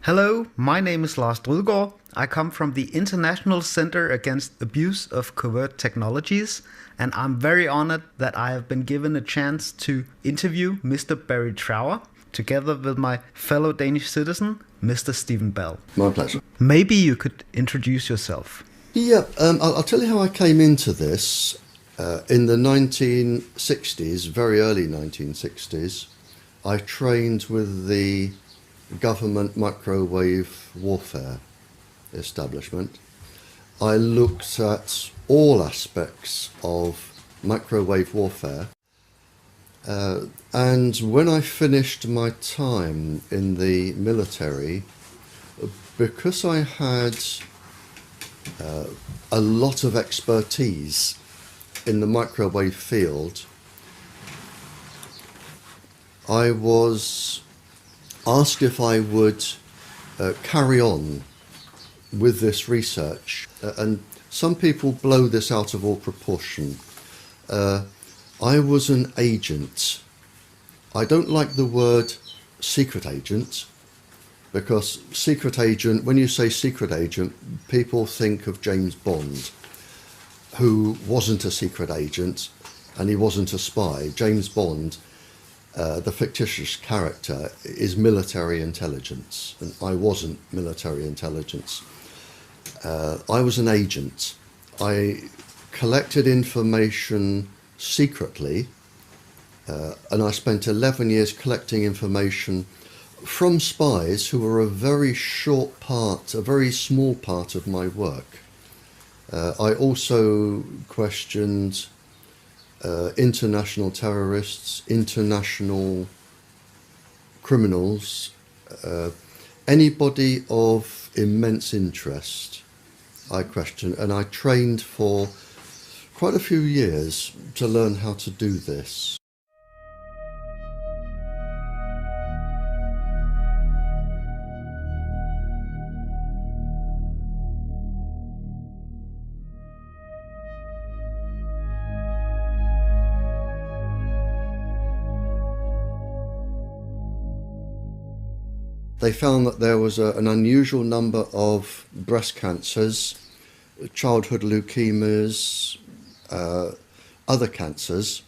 Hello, my name is Lars Drødgaard. I come from the International Center Against Abuse of Covert Technologies, and I'm very honored that I have been given a chance to interview Mr. Barrie Trower together with my fellow Danish citizen, Mr. Stephen Bell. My pleasure. Maybe you could introduce yourself. Yeah, I'll tell you how I came into this. In the 1960s, very early 1960s, I trained with the government microwave warfare establishment. I looked at all aspects of microwave warfare, and when I finished my time in the military, because I had a lot of expertise in the microwave field, I was asked if I would carry on with this research, and some people blow this out of all proportion. I was an agent. I don't like the word secret agent, because secret agent, when you say secret agent, people think of James Bond, who wasn't a secret agent and he wasn't a spy. James Bond, the fictitious character, is military intelligence, and I wasn't military intelligence. I was an agent. I collected information secretly, and I spent 11 years collecting information from spies who were a very small part of my work. I also questioned international terrorists, international criminals, anybody of immense interest I questioned, and I trained for quite a few years to learn how to do this. They found that there was an unusual number of breast cancers, childhood leukemias, other cancers,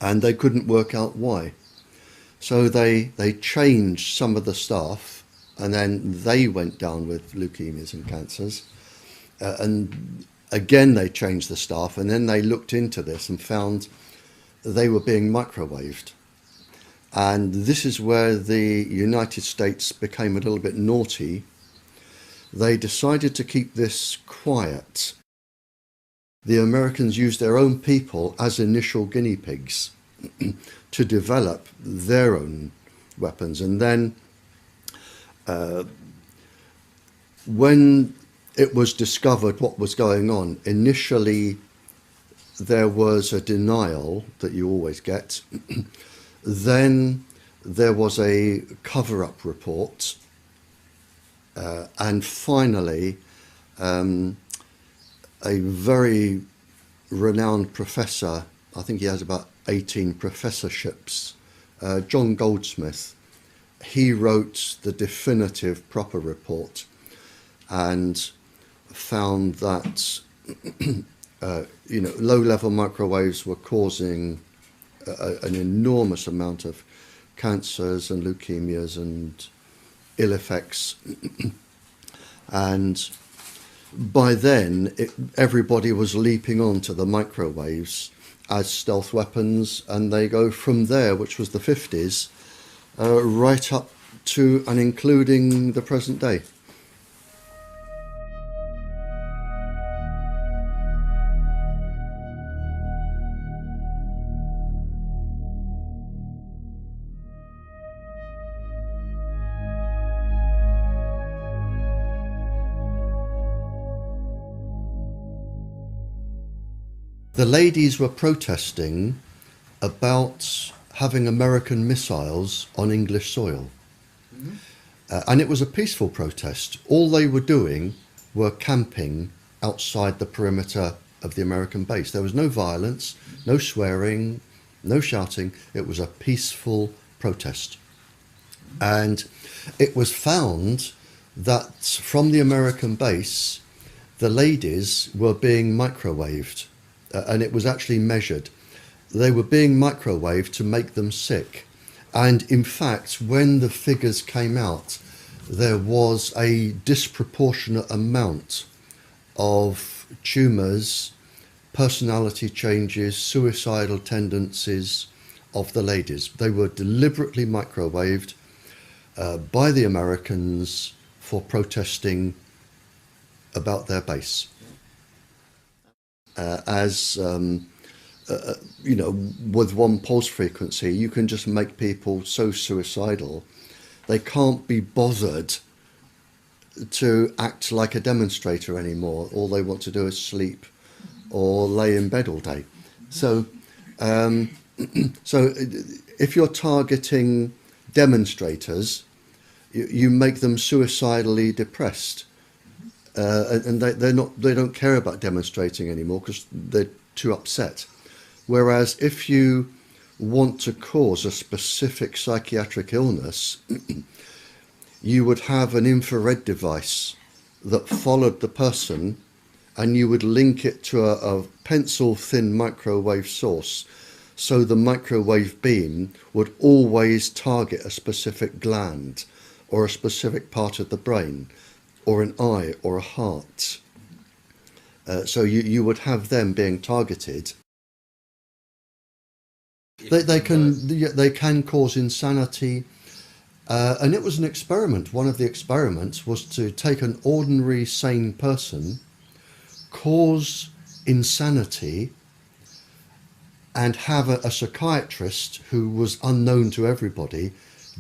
and they couldn't work out why. So they changed some of the staff, and then they went down with leukemias and cancers. And again, they changed the staff, and then they looked into this and found they were being microwaved. And this is where the United States became a little bit naughty. They decided to keep this quiet. The Americans used their own people as initial guinea pigs to develop their own weapons. And then when it was discovered what was going on, initially there was a denial that you always get. Then there was a cover-up report, and finally a very renowned professor, I think he has about 18 professorships, John Goldsmith, he wrote the definitive proper report and found that low-level microwaves were causing an enormous amount of cancers and leukemias and ill effects. And by then, everybody was leaping onto the microwaves as stealth weapons, and they go from there, which was the 50s, right up to and including the present day. The ladies were protesting about having American missiles on English soil. Mm-hmm. And it was a peaceful protest. All they were doing were camping outside the perimeter of the American base. There was no violence, no swearing, no shouting. It was a peaceful protest. And it was found that from the American base, the ladies were being microwaved, and it was actually measured. They were being microwaved to make them sick. And in fact, when the figures came out, there was a disproportionate amount of tumours, personality changes, suicidal tendencies of the ladies. They were deliberately microwaved by the Americans for protesting about their base. You know, with one pulse frequency, you can just make people so suicidal, they can't be bothered to act like a demonstrator anymore. All they want to do is sleep or lay in bed all day. So, so if you're targeting demonstrators, you make them suicidally depressed, and they don't care about demonstrating anymore because they're too upset. Whereas if you want to cause a specific psychiatric illness, you would have an infrared device that followed the person, and you would link it to a pencil-thin microwave source, so the microwave beam would always target a specific gland or a specific part of the brain or an eye or a heart. So you would have them being targeted. They can cause insanity, and it was an experiment. One of the experiments was to take an ordinary sane person, cause insanity, and have a psychiatrist who was unknown to everybody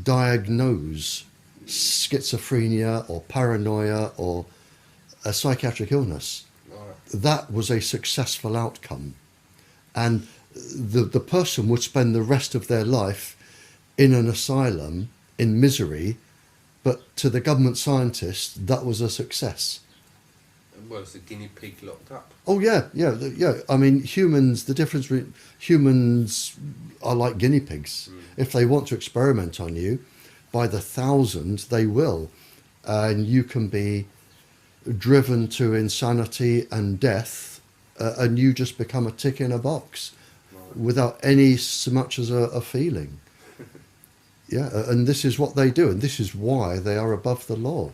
diagnose schizophrenia or paranoia or a psychiatric illness. That was a successful outcome, and the person would spend the rest of their life in an asylum in misery, but to the government scientists that was a success. Was the guinea pig locked up? Oh yeah. I mean, humans, the difference between humans are like guinea pigs. If they want to experiment on you, by the thousands they will, and you can be driven to insanity and death, and you just become a tick in a box without any so much as a feeling. Yeah, and this is what they do, and this is why they are above the law.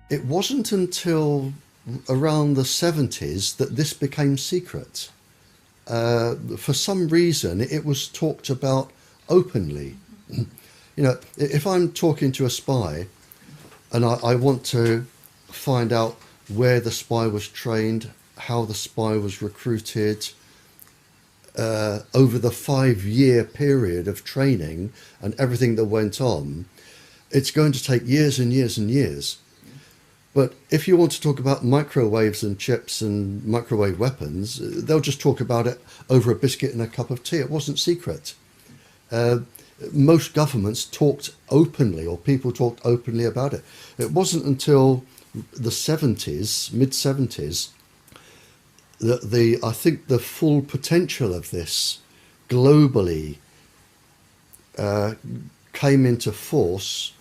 It wasn't until around the 70s that this became secret. For some reason, it was talked about openly. You know, if I'm talking to a spy and I want to find out where the spy was trained, how the spy was recruited, over the 5-year period of training and everything that went on, it's going to take years and years and years. But if you want to talk about microwaves and chips and microwave weapons, they'll just talk about it over a biscuit and a cup of tea. It wasn't secret. Most governments talked openly, or people talked openly about it. It wasn't until the 70s, mid-70s, that I think the full potential of this globally came into force.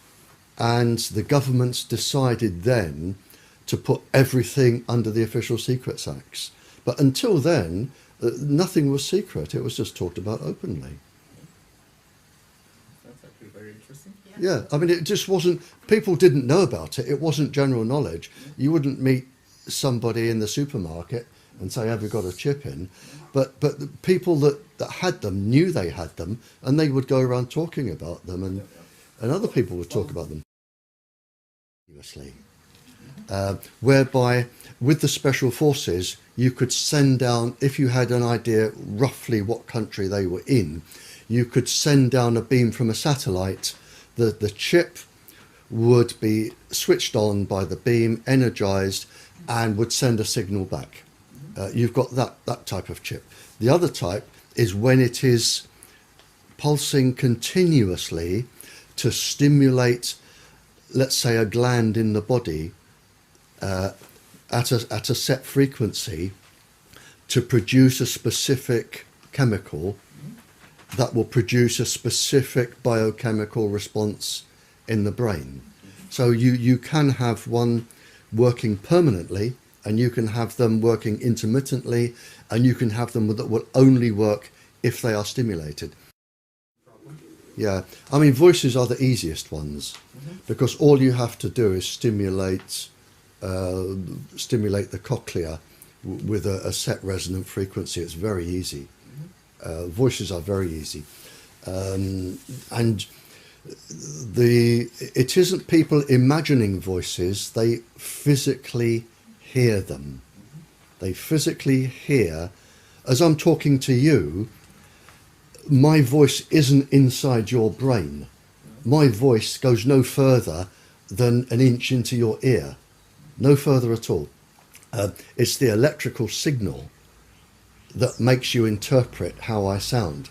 And the governments decided then to put everything under the Official Secrets Acts. But until then, nothing was secret. It was just talked about openly. That's actually very interesting. Yeah, I mean, it just wasn't, people didn't know about it. It wasn't general knowledge. You wouldn't meet somebody in the supermarket and say, have you got a chip in? But the people that had them knew they had them, and they would go around talking about them, and other people would talk about them. Whereby with the special forces you could send down, if you had an idea roughly what country they were in, you could send down a beam from a satellite. The chip would be switched on by the beam, energized, and would send a signal back. You've got that type of chip. The other type is when it is pulsing continuously to stimulate, let's say, a gland in the body at a set frequency to produce a specific chemical that will produce a specific biochemical response in the brain. So you can have one working permanently, and you can have them working intermittently, and you can have them that will only work if they are stimulated. Yeah, I mean, voices are the easiest ones because all you have to do is stimulate the cochlea with a set resonant frequency. It's very easy. Voices are very easy, and it isn't people imagining voices. They physically hear them. They physically hear, as I'm talking to you, my voice isn't inside your brain. My voice goes no further than an inch into your ear, no further at all. It's the electrical signal that makes you interpret how I sound.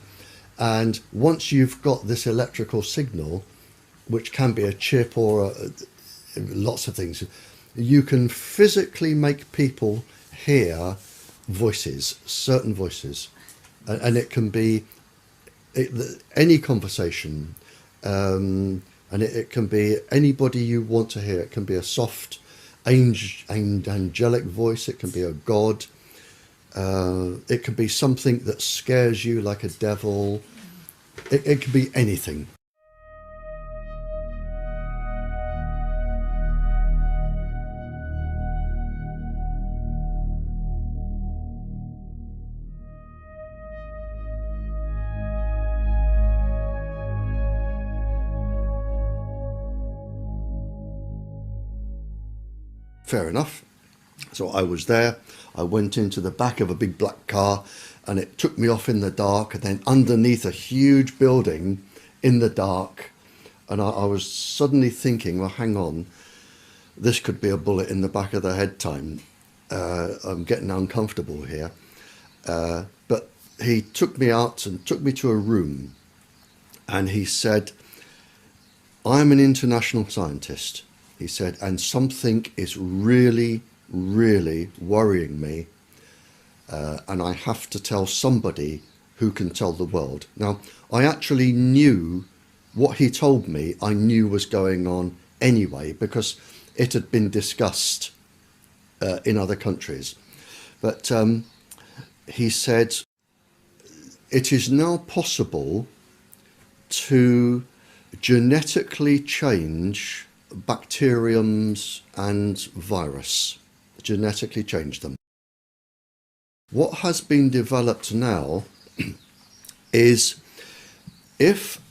And once you've got this electrical signal, which can be a chip or lots of things, you can physically make people hear voices, certain voices. And it can be any conversation, and it can be anybody you want to hear. It can be a soft, angelic voice. It can be a god. It can be something that scares you, like a devil. It can be anything. Fair enough. So I was there. I went into the back of a big black car, and it took me off in the dark, and then underneath a huge building in the dark. And I was suddenly thinking, well, hang on, this could be a bullet in the back of the head time. I'm getting uncomfortable here. But he took me out and took me to a room, and he said, I'm an international scientist. He said, and something is really, really worrying me, and I have to tell somebody who can tell the world. Now, I actually knew what he told me, I knew was going on anyway, because it had been discussed in other countries. But he said, it is now possible to genetically change bacteriums and virus, genetically change them. What has been developed now is if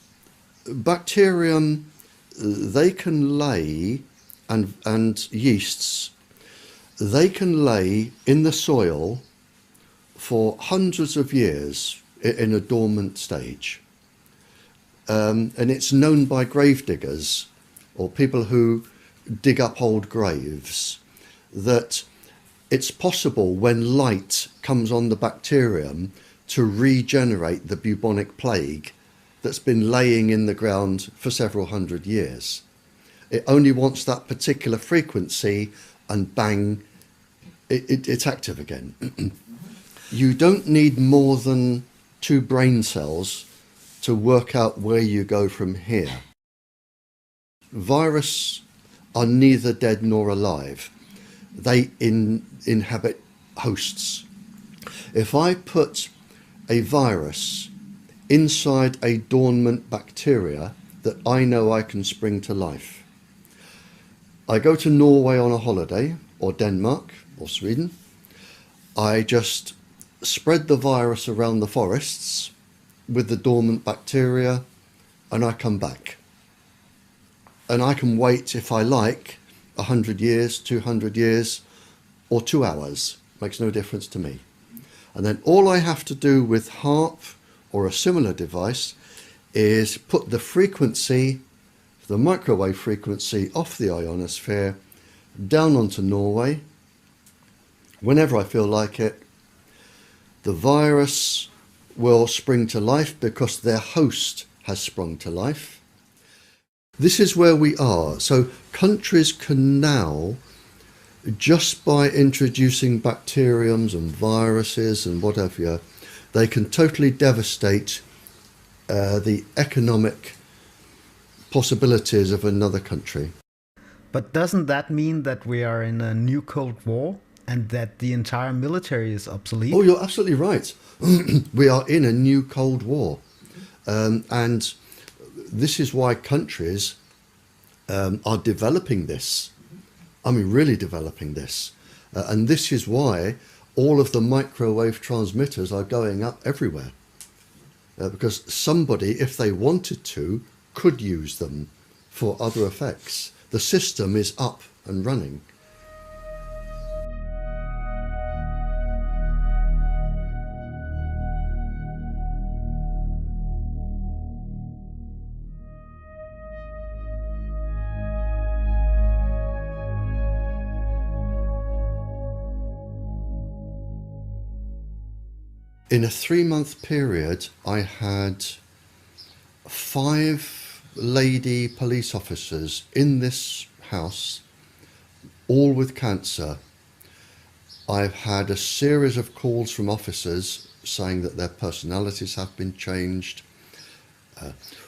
bacterium, they can lay, and yeasts, they can lay in the soil for hundreds of years in a dormant stage. And it's known by grave diggers or people who dig up old graves that it's possible when light comes on the bacterium to regenerate the bubonic plague that's been laying in the ground for several hundred years. It only wants that particular frequency and bang, it's active again. You don't need more than 2 brain cells to work out where you go from here. Viruses are neither dead nor alive. They inhabit hosts. If I put a virus inside a dormant bacteria that I know I can spring to life, I go to Norway on a holiday, or Denmark, or Sweden, I just spread the virus around the forests with the dormant bacteria, and I come back. And I can wait, if I like, 100 years, 200 years, or 2 hours. Makes no difference to me. And then all I have to do with HAARP or a similar device is put the frequency, the microwave frequency, off the ionosphere, down onto Norway. Whenever I feel like it, the virus will spring to life because their host has sprung to life. This is where we are. So countries can now, just by introducing bacteriums and viruses and whatever, they can totally devastate the economic possibilities of another country. But doesn't that mean that we are in a new Cold War and that the entire military is obsolete? Oh, you're absolutely right. We are in a new Cold War. And this is why countries are developing this. I mean, really developing this. And this is why all of the microwave transmitters are going up everywhere. Because somebody, if they wanted to, could use them for other effects. The system is up and running. In a 3-month period, I had 5 lady police officers in this house, all with cancer. I've had a series of calls from officers saying that their personalities have been changed.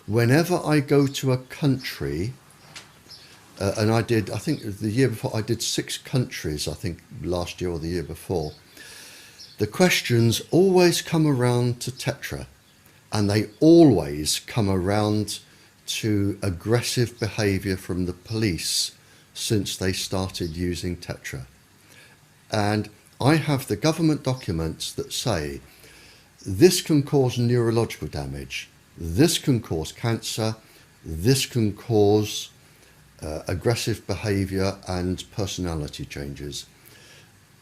Whenever I go to a country, and I think the year before, I did 6 countries, I think last year or the year before, the questions always come around to tetra, and they always come around to aggressive behaviour from the police since they started using tetra. And I have the government documents that say this can cause neurological damage, this can cause cancer, this can cause aggressive behaviour and personality changes.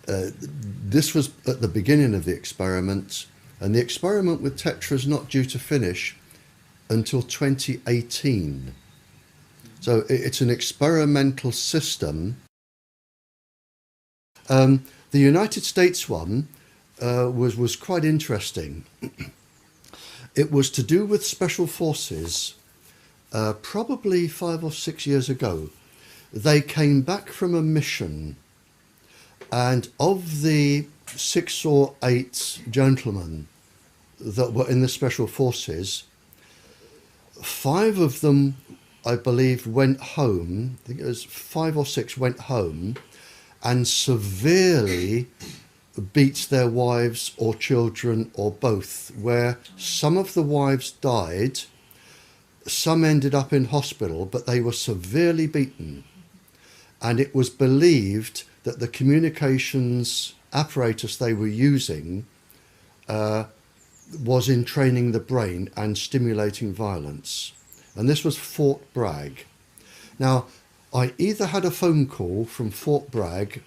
This was at the beginning of the experiment, and the experiment with tetra is not due to finish until 2018. So it's an experimental system. The United States one was quite interesting. It was to do with special forces. Probably 5 or 6 years ago, they came back from a mission, and of the 6 or 8 gentlemen that were in the special forces, 5 of them, I believe, went home. I think it was 5 or 6 went home and severely beat their wives or children or both, where some of the wives died, some ended up in hospital, but they were severely beaten. And it was believed that the communications apparatus they were using was entraining the brain and stimulating violence. And this was Fort Bragg. Now, I either had a phone call from Fort Bragg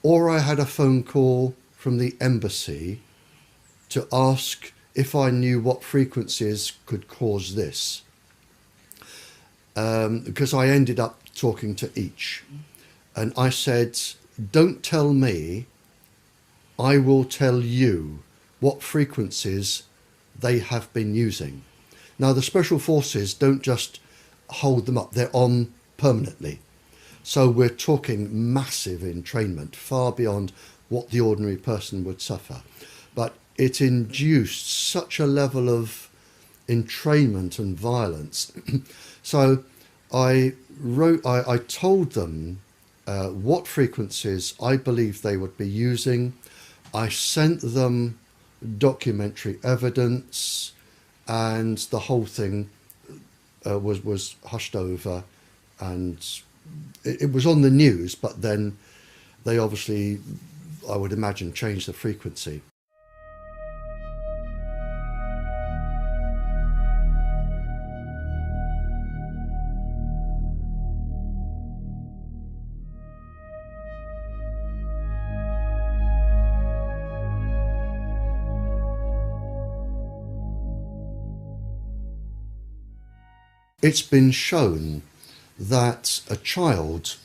or I had a phone call from the embassy to ask if I knew what frequencies could cause this. Because I ended up talking to each. And I said, don't tell me, I will tell you what frequencies they have been using. Now, the special forces don't just hold them up, they're on permanently. So we're talking massive entrainment, far beyond what the ordinary person would suffer. But it induced such a level of entrainment and violence. So I told them what frequencies I believed they would be using. I sent them documentary evidence, and the whole thing was hushed over, and it was on the news, but then they obviously, I would imagine, changed the frequency. It's been shown that a child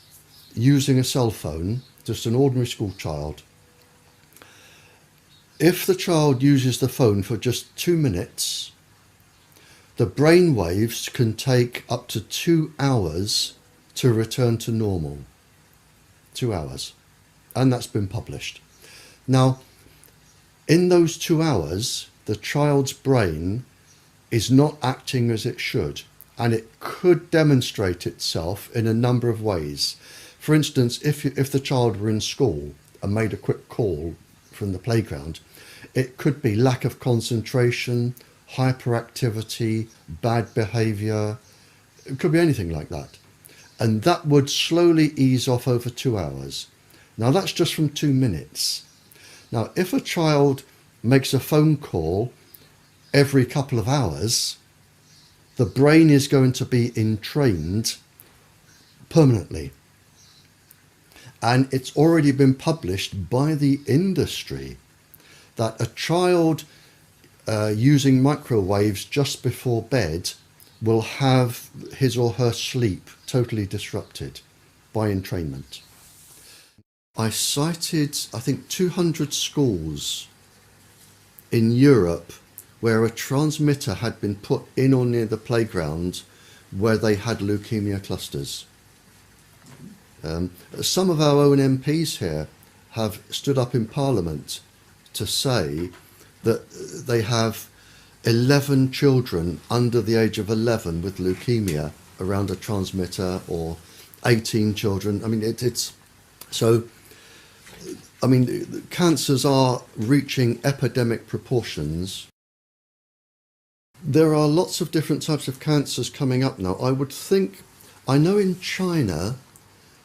using a cell phone, just an ordinary school child, if the child uses the phone for just 2 minutes, the brain waves can take up to 2 hours to return to normal. 2 hours. And that's been published. Now, in those 2 hours, the child's brain is not acting as it should, and it could demonstrate itself in a number of ways. For instance, if the child were in school and made a quick call from the playground, it could be lack of concentration, hyperactivity, bad behaviour. It could be anything like that. And that would slowly ease off over 2 hours. Now that's just from 2 minutes. Now if a child makes a phone call every couple of hours, the brain is going to be entrained permanently. And it's already been published by the industry that a child using microwaves just before bed will have his or her sleep totally disrupted by entrainment. I cited, I think, 200 schools in Europe where a transmitter had been put in or near the playground where they had leukemia clusters. Some of our own MPs here have stood up in Parliament to say that they have 11 children under the age of 11 with leukemia around a transmitter, or 18 children. I mean, cancers are reaching epidemic proportions. There are lots of different types of cancers coming up now. I know in China,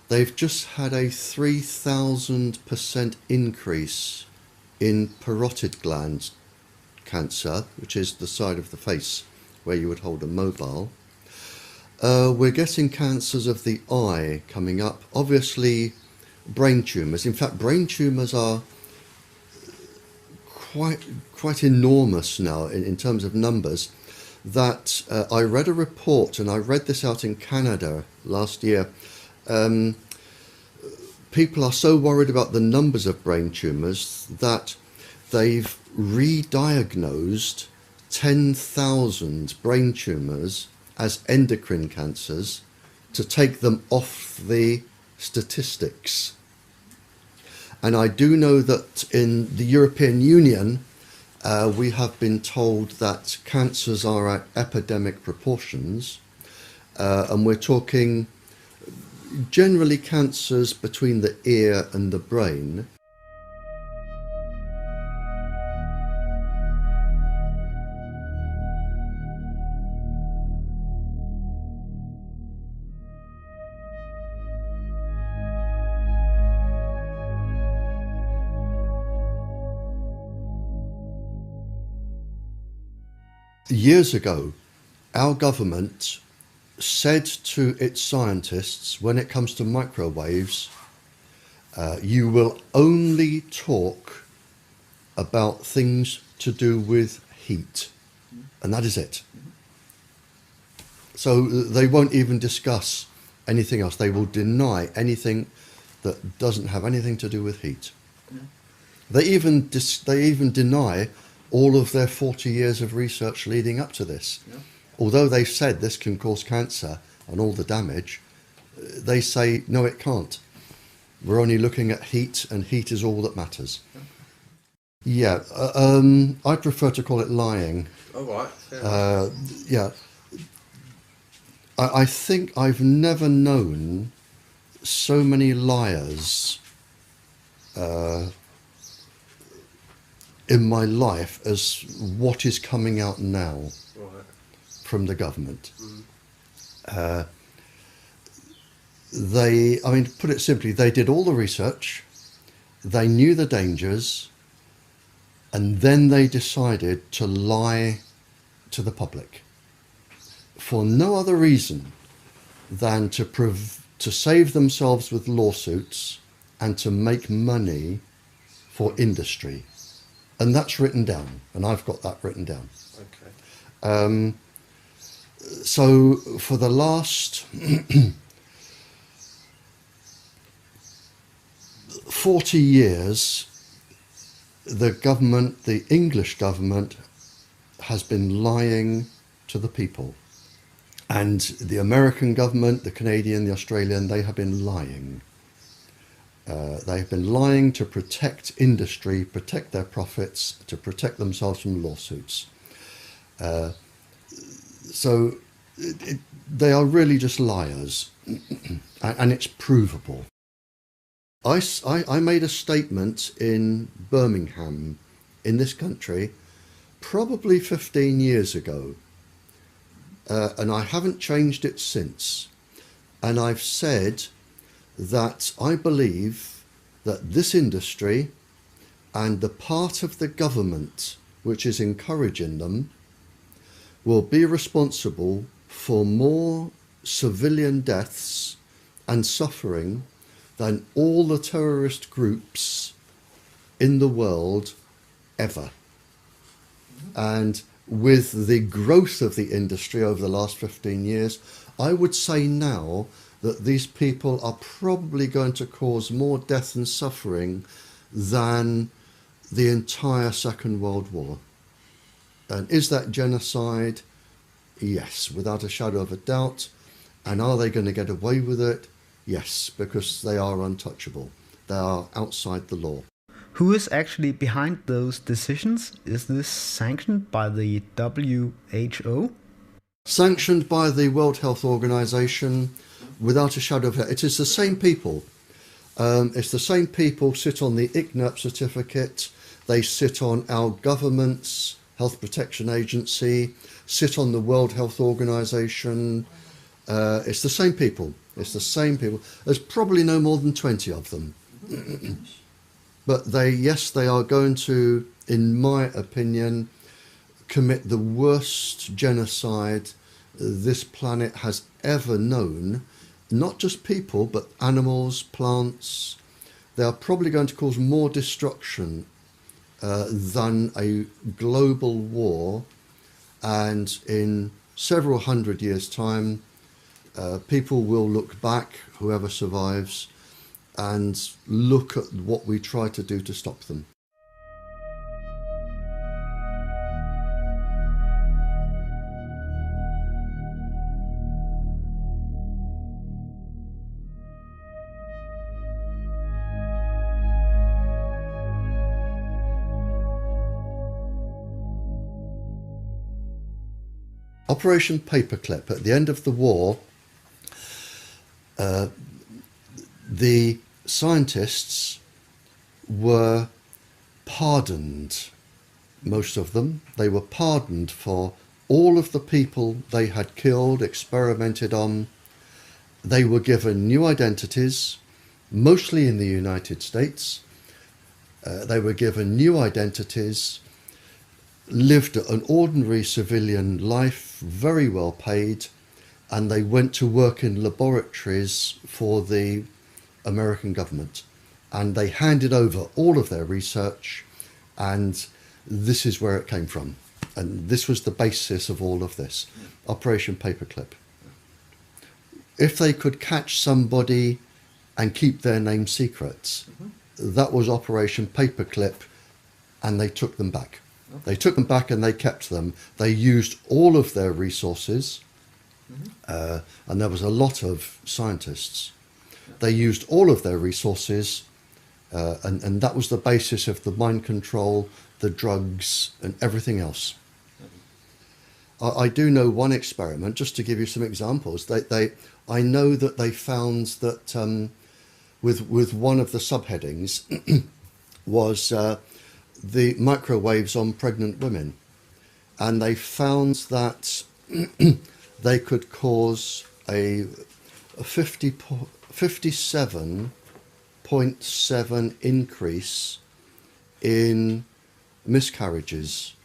they've just had a 3,000% increase in parotid gland cancer, which is the side of the face where you would hold a mobile. We're getting cancers of the eye coming up. Obviously, brain tumours. In fact, brain tumours are quite enormous now in terms of numbers. That I read a report, and I read this out in Canada last year. People are so worried about the numbers of brain tumours that they've re-diagnosed 10,000 brain tumours as endocrine cancers to take them off the statistics. And I do know that in the European Union, we have been told that cancers are at epidemic proportions, and we're talking generally cancers between the ear and the brain. Years ago, our government said to its scientists, when it comes to microwaves, you will only talk about things to do with heat, and that is it. So they won't even discuss anything else. They will deny anything that doesn't have anything to do with heat. They even deny all of their 40 years of research leading up to this. Yeah. Although they've said this can cause cancer and all the damage, they say, no, it can't. We're only looking at heat, and heat is all that matters. Yeah, I prefer to call it lying. All right. Yeah. I think I've never known so many liars in my life as what is coming out now from the government. Put it simply, they did all the research, they knew the dangers, and then they decided to lie to the public for no other reason than to save themselves with lawsuits and to make money for industry. And that's written down, and I've got that written down. Okay. So for the last 40 years, the government, the English government, has been lying to the people. And the American government, the Canadian, the Australian, they have been lying. They have been lying to protect industry, protect their profits, to protect themselves from lawsuits. So they are really just liars, and it's provable. I made a statement in Birmingham, in this country, probably 15 years ago, and I haven't changed it since. And I've said that I believe that this industry and the part of the government which is encouraging them will be responsible for more civilian deaths and suffering than all the terrorist groups in the world ever. And with the growth of the industry over the last 15 years, I would say now that these people are probably going to cause more death and suffering than the entire Second World War. And is that genocide? Yes, without a shadow of a doubt. And are they going to get away with it? Yes, because they are untouchable. They are outside the law. Who is actually behind those decisions? Is this sanctioned by the WHO? Sanctioned by the World Health Organization, without a shadow of a doubt. It is the same people. It's the same people sit on the ICNIRP certificate. They sit on our government's Health Protection Agency, sit on the World Health Organization. It's the same people. It's the same people. There's probably no more than 20 of them. But yes, they are going to, in my opinion, commit the worst genocide this planet has ever known. Not just people, but animals, plants. They are probably going to cause more destruction than a global war. And in several hundred years' time, people will look back, whoever survives, and look at what we try to do to stop them. Operation Paperclip, at the end of the war, the scientists were pardoned, most of them. They were pardoned for all of the people they had killed, experimented on. They were given new identities, mostly in the United States. They were given new identities, lived an ordinary civilian life, very well paid, and they went to work in laboratories for the American government. And they handed over all of their research, and this is where it came from. And this was the basis of all of this, Operation Paperclip. If they could catch somebody and keep their name secret, that was Operation Paperclip, and they took them back. They took them back and they kept them. They used all of their resources, and there was a lot of scientists. They used all of their resources, and that was the basis of the mind control, the drugs, and everything else. I do know one experiment, just to give you some examples. I know that they found that with one of the subheadings was the microwaves on pregnant women, and they found that they could cause a 57.7 increase in miscarriages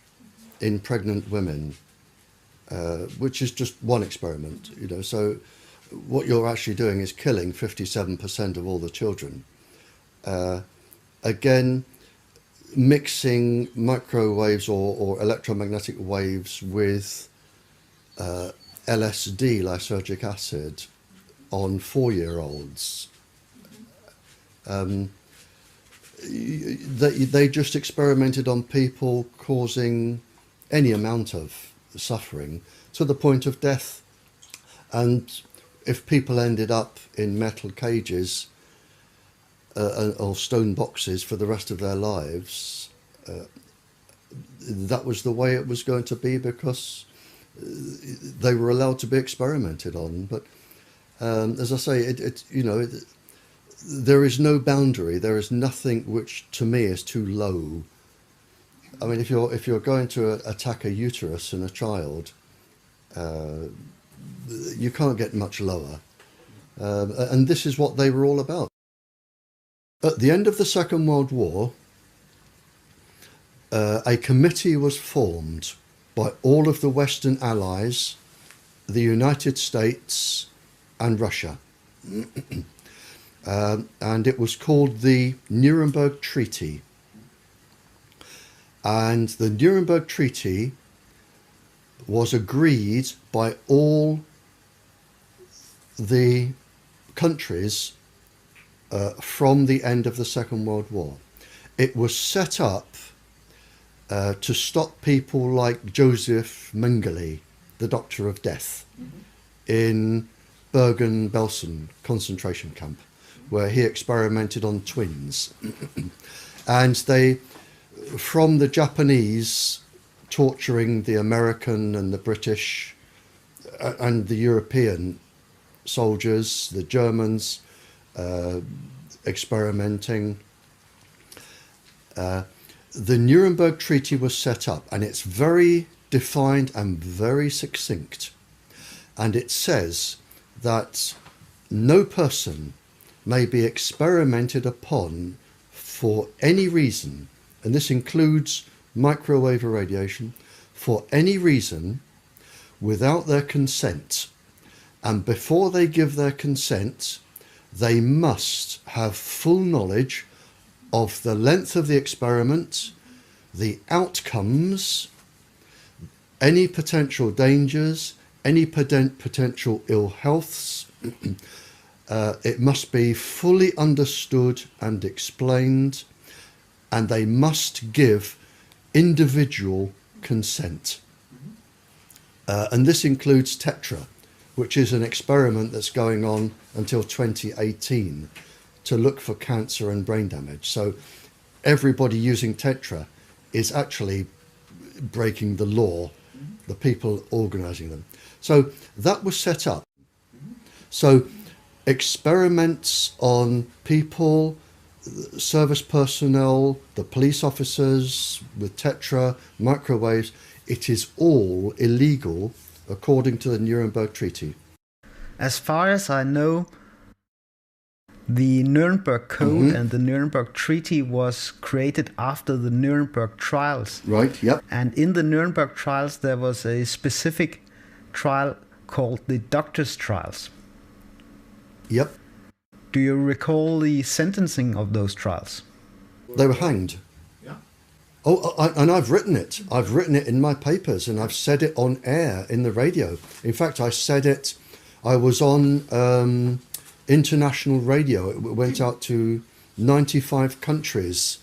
in pregnant women, which is just one experiment, you know. So what you're actually doing is killing 57% of all the children. Again, mixing microwaves or electromagnetic waves with LSD, lysergic acid, on 4-year-olds. they just experimented on people, causing any amount of suffering to the point of death. And if people ended up in metal cages or stone boxes for the rest of their lives, that was the way it was going to be, because they were allowed to be experimented on. But as I say, there is no boundary. There is nothing which, to me, is too low. I mean, if you're going to attack a uterus in a child, you can't get much lower. And this is what they were all about. At the end of the Second World War, a committee was formed by all of the Western Allies, the United States and Russia. And it was called the Nuremberg Treaty. And the Nuremberg Treaty was agreed by all the countries from the end of the Second World War. It was set up to stop people like Joseph Mengele, the Doctor of Death, in Bergen-Belsen concentration camp, where he experimented on twins. And they, from the Japanese torturing the American and the British and the European soldiers, the Germans experimenting, the Nuremberg Treaty was set up, and it's very defined and very succinct. And it says that no person may be experimented upon for any reason, and this includes microwave irradiation, for any reason without their consent. And before they give their consent, they must have full knowledge of the length of the experiment, the outcomes, any potential dangers, any potential ill healths. It must be fully understood and explained, and they must give individual consent. And this includes Tetra, which is an experiment that's going on until 2018 to look for cancer and brain damage. So everybody using Tetra is actually breaking the law, the people organising them. So that was set up. So experiments on people, service personnel, the police officers with Tetra, microwaves, it is all illegal according to the Nuremberg Treaty. As far as I know, the Nuremberg Code and the Nuremberg Treaty was created after the Nuremberg trials. Right, yep. And in the Nuremberg trials, there was a specific trial called the doctors' trials. Yep. Do you recall the sentencing of those trials? They were hanged. Yeah. Oh, and I've written it. I've written it in my papers, and I've said it on air in the radio. In fact, I said it, I was on international radio. It went out to 95 countries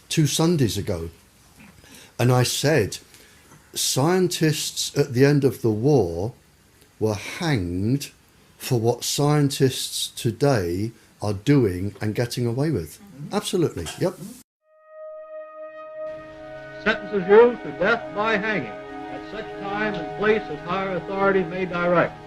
2 Sundays ago. And I said, scientists at the end of the war were hanged for what scientists today are doing and getting away with. Absolutely, yep. Sentences you to death by hanging at such time and place as higher authority may direct.